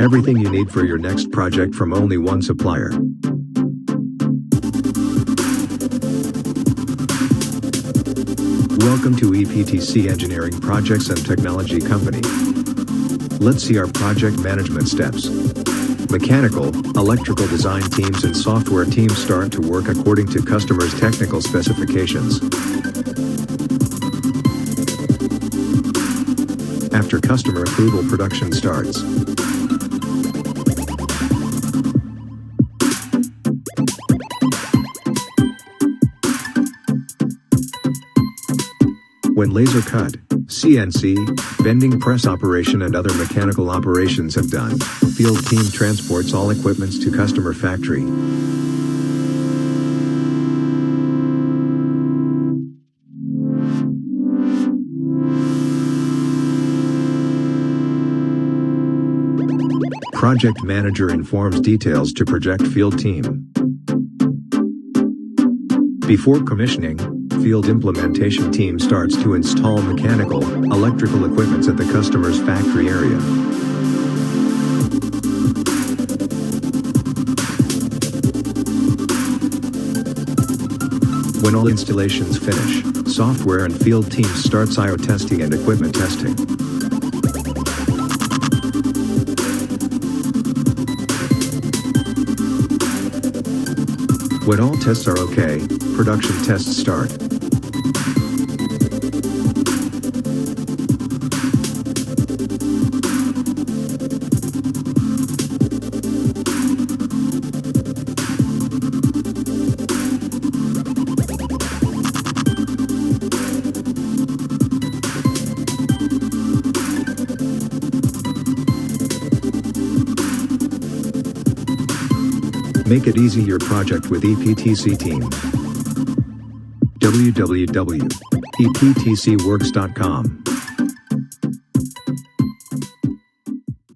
Everything you need for your next project from only one supplier. Welcome to EPTC Engineering Projects and Technology Company. Let's see our project management steps. Mechanical, electrical design teams and software teams start to work according to customers' technical specifications. After customer approval, production starts. When laser cut, CNC, bending press operation and other mechanical operations have done, field team transports all equipments to customer factory. Project manager informs details to project field team. Before commissioning, field implementation team starts to install mechanical, electrical equipment at the customer's factory area. When all installations finish, software and field teams starts I/O testing and equipment testing. When all tests are okay, production tests start. Make it easy your project with EPTC team. www.eptcworks.com